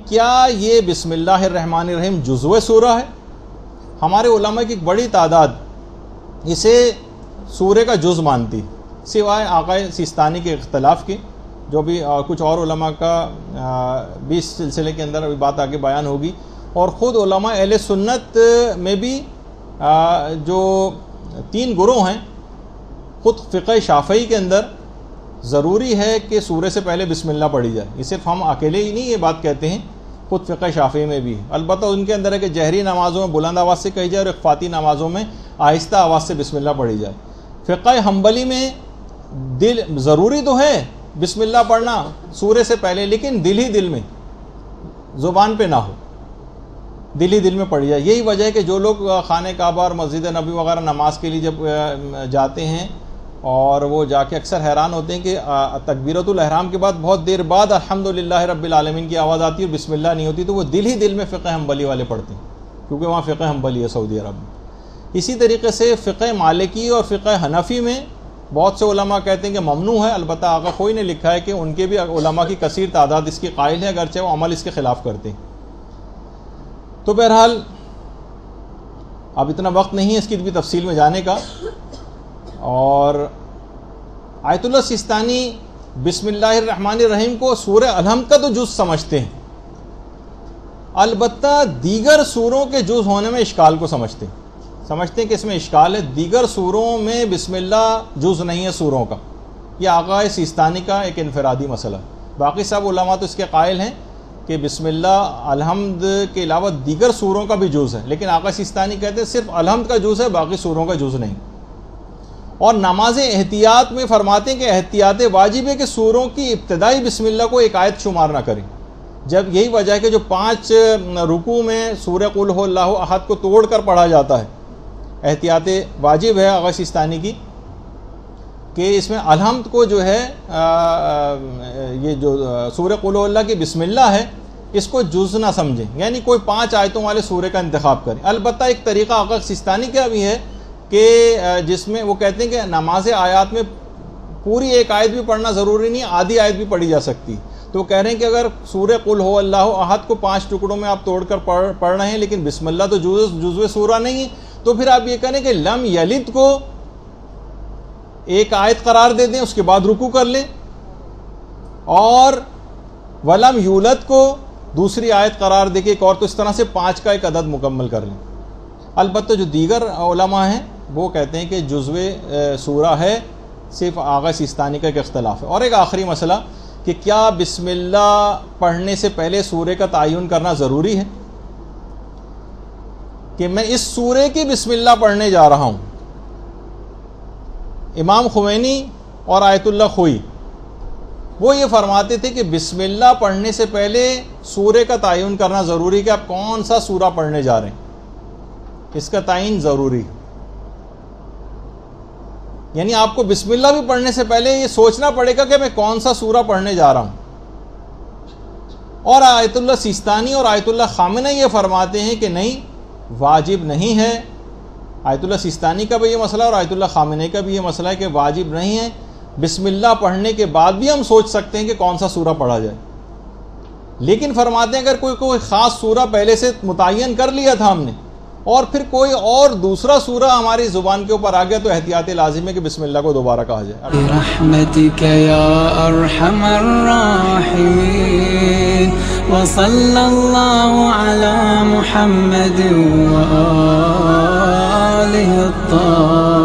کیا یہ بسم اللہ الرحمن الرحیم جزو سورہ ہے؟ ہمارے علماء کی ایک بڑی تعداد اسے سورے کا جز مانتی، سوائے آقا سیستانی کے اختلاف کے، جو بھی کچھ اور علماء کا بھی اس سلسلے کے اندر ابھی بات آگے بیان ہوگی۔ اور خود علماء اہل سنت میں بھی جو 3 گروہ ہیں، خود فقہ شافعی کے اندر ضروری ہے کہ سورے سے پہلے بسم اللہ پڑھی جائے۔ یہ صرف ہم اکیلے ہی نہیں یہ بات کہتے ہیں، خود فقہ شافعی میں بھی ہے۔ البتہ ان کے اندر ہے کہ جہری نمازوں میں بلند آواز سے کہی جائے اور اخفاتی نمازوں میں آہستہ آواز سے بسم اللہ پڑھی جائے۔ فقہ حنبلی میں دل ضروری تو ہے بسم اللہ پڑھنا سورے سے پہلے، لیکن دل ہی دل میں، زبان پہ نہ ہو، دل ہی دل میں پڑھی جائے۔ یہی وجہ ہے کہ جو لوگ خانہ کعبہ اور مسجد نبی وغیرہ نماز کے لیے جب جاتے ہیں اور وہ جا کے اکثر حیران ہوتے ہیں کہ تکبیرۃ الاحرام کے بعد بہت دیر بعد الحمدللہ رب العالمین کی آواز آتی ہے اور بسم اللہ نہیں ہوتی، تو وہ دل ہی دل میں فقہ حنبلی والے پڑھتے ہیں، کیونکہ وہاں فقہ حنبلی ہے سعودی عرب میں۔ اسی طریقے سے فقہ مالکی اور فقہ حنفی میں بہت سے علماء کہتے ہیں کہ ممنوع ہے، البتہ آقا خوئی نے لکھا ہے کہ ان کے بھی علماء کی کثیر تعداد اس کی قائل ہے، اگرچہ وہ عمل اس کے خلاف کرتے ہیں۔ تو بہرحال اب اتنا وقت نہیں ہے اس کی بھی تفصیل میں جانے کا، اور آیت اللہ سیستانی بسم اللہ الرحمن الرحیم کو سورہ الحمد کا تو جز سمجھتے ہیں، البتہ دیگر سوروں کے جز ہونے میں اشکال کو سمجھتے ہیں کہ اس میں اشکال ہے، دیگر سوروں میں بسم اللہ جز نہیں ہے سوروں کا۔ یہ آقا سیستانی کا ایک انفرادی مسئلہ، باقی سب علماء تو اس کے قائل ہیں کہ بسم اللہ الحمد کے علاوہ دیگر سوروں کا بھی جز ہے، لیکن آقا سیستانی کہتے ہیں صرف الحمد کا جز ہے، باقی سوروں کا جز نہیں۔ اور نماز احتیاط میں فرماتے ہیں کہ احتیاط واجب ہے کہ سوروں کی ابتدائی بسم اللہ کو ایک آیت شمار نہ کریں، جب یہی وجہ ہے کہ جو 5 رکوع میں سورہ قل هو اللہ احد کو توڑ کر پڑھا جاتا ہے، احتیاط واجب ہے آقا سیستانی کی کہ اس میں الحمد کو جو ہے یہ جو سورہ قل هو اللہ کی بسم اللہ ہے اس کو جز نہ سمجھیں، یعنی کوئی 5 آیتوں والے سورے کا انتخاب کریں۔ البتہ ایک طریقہ آقا سیستانی کا بھی ہے کہ جس میں وہ کہتے ہیں کہ نماز آیات میں پوری ایک آیت بھی پڑھنا ضروری نہیں، آدھی آیت بھی پڑھی جا سکتی۔ تو وہ کہہ رہے ہیں کہ اگر سورہ قل هو اللہ احد کو 5 ٹکڑوں میں آپ توڑ کر پڑھ رہے ہیں، لیکن بسم اللہ تو جزو سورہ نہیں ہے، تو پھر آپ یہ کہیں کہ لم یلد کو ایک آیت قرار دے دیں، اس کے بعد رکوع کر لیں، اور ولم یولد کو دوسری آیت قرار دے کے ایک اور، تو اس طرح سے 5 کا ایک عدد مکمل کر لیں۔ البتہ جو دیگر علماء ہیں وہ کہتے ہیں کہ جزو سورہ ہے، صرف آقا سیستانی کا ایک اختلاف ہے۔ اور ایک آخری مسئلہ کہ کیا بسم اللہ پڑھنے سے پہلے سورے کا تعین کرنا ضروری ہے، کہ میں اس سورے کی بسم اللہ پڑھنے جا رہا ہوں۔ امام خمینی اور آیت اللہ خوئی وہ یہ فرماتے تھے کہ بسم اللہ پڑھنے سے پہلے سورے کا تعین کرنا ضروری ہے کہ آپ کون سا سورہ پڑھنے جا رہے ہیں، اس کا تعین ضروری ہے۔ یعنی آپ کو بسم اللہ بھی پڑھنے سے پہلے یہ سوچنا پڑے گا کہ میں کون سا سورہ پڑھنے جا رہا ہوں۔ اور آیت اللہ سیستانی اور آیت اللہ خامنہ یہ فرماتے ہیں کہ نہیں، واجب نہیں ہے۔ آیت اللہ سیستانی کا بھی یہ مسئلہ اور آیت اللہ خامنہ کا بھی یہ مسئلہ ہے کہ واجب نہیں ہے، بسم اللہ پڑھنے کے بعد بھی ہم سوچ سکتے ہیں کہ کون سا سورہ پڑھا جائے، لیکن فرماتے ہیں اگر کوئی خاص سورہ پہلے سے متعین کر لیا تھا ہم نے اور پھر کوئی اور دوسرا سورہ ہماری زبان کے اوپر آ گیا تو احتیاط لازم ہے کہ بسم اللہ کو دوبارہ کہا جائے۔ برحمتک یا ارحم الراحمین وصلی اللہ علی محمد وآلہ الطاہرین۔